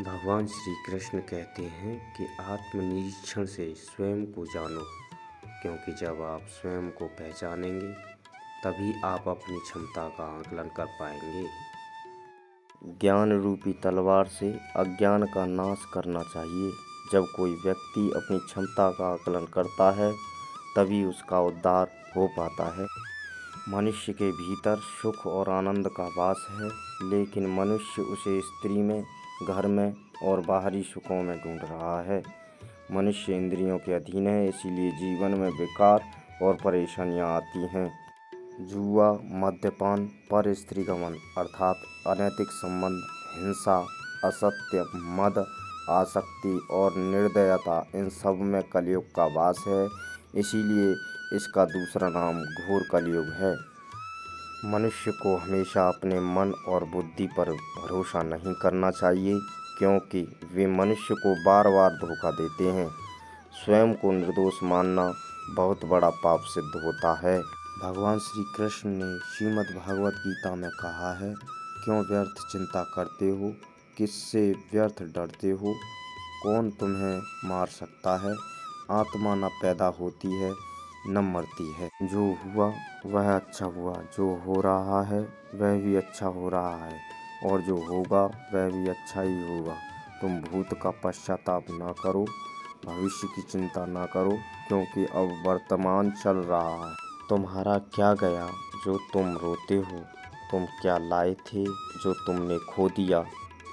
भगवान श्री कृष्ण कहते हैं कि आत्मनिरीक्षण से स्वयं को जानो, क्योंकि जब आप स्वयं को पहचानेंगे तभी आप अपनी क्षमता का आकलन कर पाएंगे। ज्ञान रूपी तलवार से अज्ञान का नाश करना चाहिए। जब कोई व्यक्ति अपनी क्षमता का आकलन करता है तभी उसका उद्धार हो पाता है। मनुष्य के भीतर सुख और आनंद का वास है, लेकिन मनुष्य उसे स्त्री में, घर में और बाहरी सुखों में ढूंढ रहा है। मनुष्य इंद्रियों के अधीन है, इसीलिए जीवन में विकार और परेशानियां आती हैं। जुआ, मद्यपान, पर स्त्री गमन अर्थात अनैतिक संबंध, हिंसा, असत्य, मद, आसक्ति और निर्दयता, इन सब में कलयुग का वास है। इसीलिए इसका दूसरा नाम घोर कलयुग है। मनुष्य को हमेशा अपने मन और बुद्धि पर भरोसा नहीं करना चाहिए, क्योंकि वे मनुष्य को बार बार धोखा देते हैं। स्वयं को निर्दोष मानना बहुत बड़ा पाप सिद्ध होता है। भगवान श्री कृष्ण ने श्रीमद् भागवत गीता में कहा है, क्यों व्यर्थ चिंता करते हो, किससे व्यर्थ डरते हो, कौन तुम्हें मार सकता है। आत्मा न पैदा होती है न मरती है। जो हुआ वह अच्छा हुआ, जो हो रहा है वह भी अच्छा हो रहा है, और जो होगा वह भी अच्छा ही होगा। तुम भूत का पश्चाताप न करो, भविष्य की चिंता न करो, क्योंकि अब वर्तमान चल रहा है। तुम्हारा क्या गया जो तुम रोते हो, तुम क्या लाए थे जो तुमने खो दिया,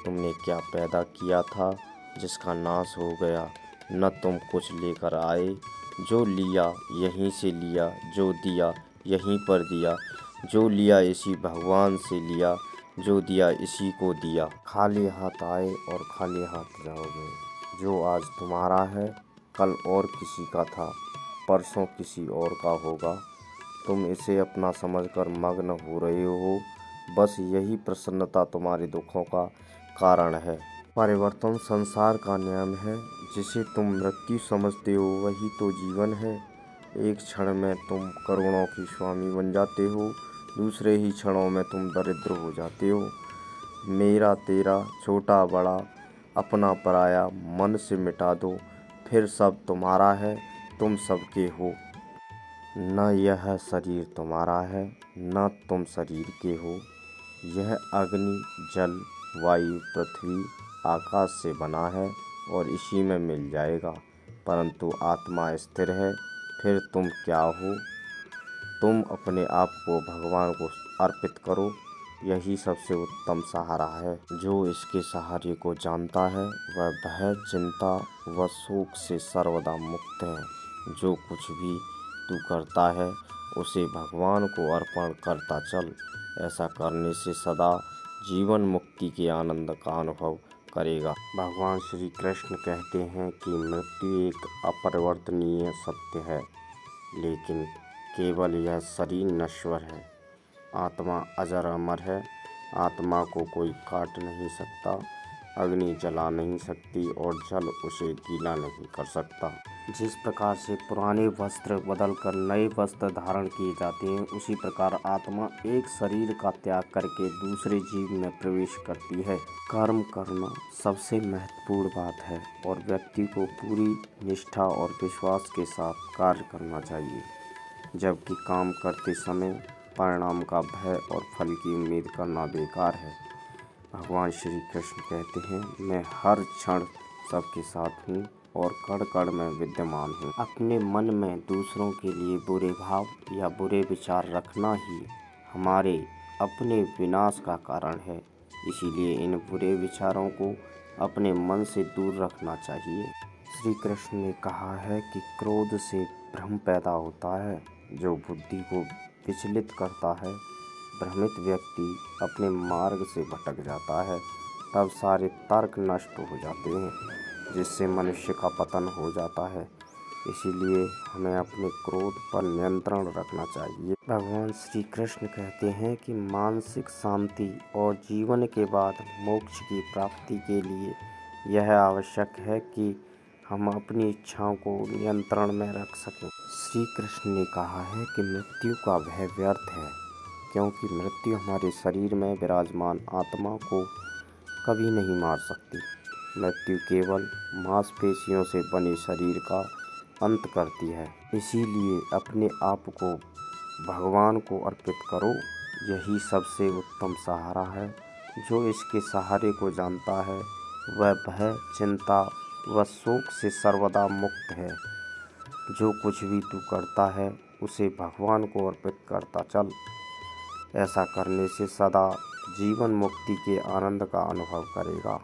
तुमने क्या पैदा किया था जिसका नाश हो गया। न तुम कुछ लेकर आए, जो लिया यहीं से लिया, जो दिया यहीं पर दिया, जो लिया इसी भगवान से लिया, जो दिया इसी को दिया। खाली हाथ आए और खाली हाथ जाओगे। जो आज तुम्हारा है कल और किसी का था, परसों किसी और का होगा। तुम इसे अपना समझकर मग्न हो रहे हो, बस यही प्रसन्नता तुम्हारे दुखों का कारण है। परिवर्तन संसार का नियम है, जिसे तुम मृत्यु समझते हो वही तो जीवन है। एक क्षण में तुम करोड़ों के स्वामी बन जाते हो, दूसरे ही क्षणों में तुम दरिद्र हो जाते हो। मेरा तेरा, छोटा बड़ा, अपना पराया मन से मिटा दो, फिर सब तुम्हारा है, तुम सबके हो। न यह शरीर तुम्हारा है, न तुम शरीर के हो। यह अग्नि, जल, वायु, पृथ्वी, आकाश से बना है और इसी में मिल जाएगा, परंतु आत्मा स्थिर है। फिर तुम क्या हो? तुम अपने आप को भगवान को अर्पित करो, यही सबसे उत्तम सहारा है। जो इसके सहारे को जानता है वह भय, चिंता व शोक से सर्वदा मुक्त है। जो कुछ भी तू करता है उसे भगवान को अर्पण करता चल। ऐसा करने से सदा जीवन मुक्ति के आनंद का अनुभव करेगा। भगवान श्री कृष्ण कहते हैं कि मृत्यु एक अपरिवर्तनीय सत्य है, लेकिन केवल यह शरीर नश्वर है। आत्मा अजर अमर है। आत्मा को कोई काट नहीं सकता, अग्नि जला नहीं सकती और जल उसे गीला नहीं कर सकता। जिस प्रकार से पुराने वस्त्र बदलकर नए वस्त्र धारण किए जाते हैं, उसी प्रकार आत्मा एक शरीर का त्याग करके दूसरे जीव में प्रवेश करती है। कर्म करना सबसे महत्वपूर्ण बात है और व्यक्ति को पूरी निष्ठा और विश्वास के साथ कार्य करना चाहिए, जबकि काम करते समय परिणाम का भय और फल की उम्मीद करना बेकार है। भगवान श्री कृष्ण कहते हैं, मैं हर क्षण सबके साथ हूँ और कण कण में विद्यमान हूँ। अपने मन में दूसरों के लिए बुरे भाव या बुरे विचार रखना ही हमारे अपने विनाश का कारण है। इसीलिए इन बुरे विचारों को अपने मन से दूर रखना चाहिए। श्री कृष्ण ने कहा है कि क्रोध से भ्रम पैदा होता है, जो बुद्धि को विचलित करता है। भ्रमित व्यक्ति अपने मार्ग से भटक जाता है, तब सारे तर्क नष्ट हो जाते हैं, जिससे मनुष्य का पतन हो जाता है। इसीलिए हमें अपने क्रोध पर नियंत्रण रखना चाहिए। भगवान श्री कृष्ण कहते हैं कि मानसिक शांति और जीवन के बाद मोक्ष की प्राप्ति के लिए यह आवश्यक है कि हम अपनी इच्छाओं को नियंत्रण में रख सकें। श्री कृष्ण ने कहा है कि मृत्यु का भय व्यर्थ है, क्योंकि मृत्यु हमारे शरीर में विराजमान आत्मा को कभी नहीं मार सकती। मृत्यु केवल मांसपेशियों से बने शरीर का अंत करती है। इसीलिए अपने आप को भगवान को अर्पित करो, यही सबसे उत्तम सहारा है। जो इसके सहारे को जानता है वह भय, चिंता व शोक से सर्वदा मुक्त है। जो कुछ भी तू करता है उसे भगवान को अर्पित करता चल। ऐसा करने से सदा जीवन मुक्ति के आनंद का अनुभव करेगा।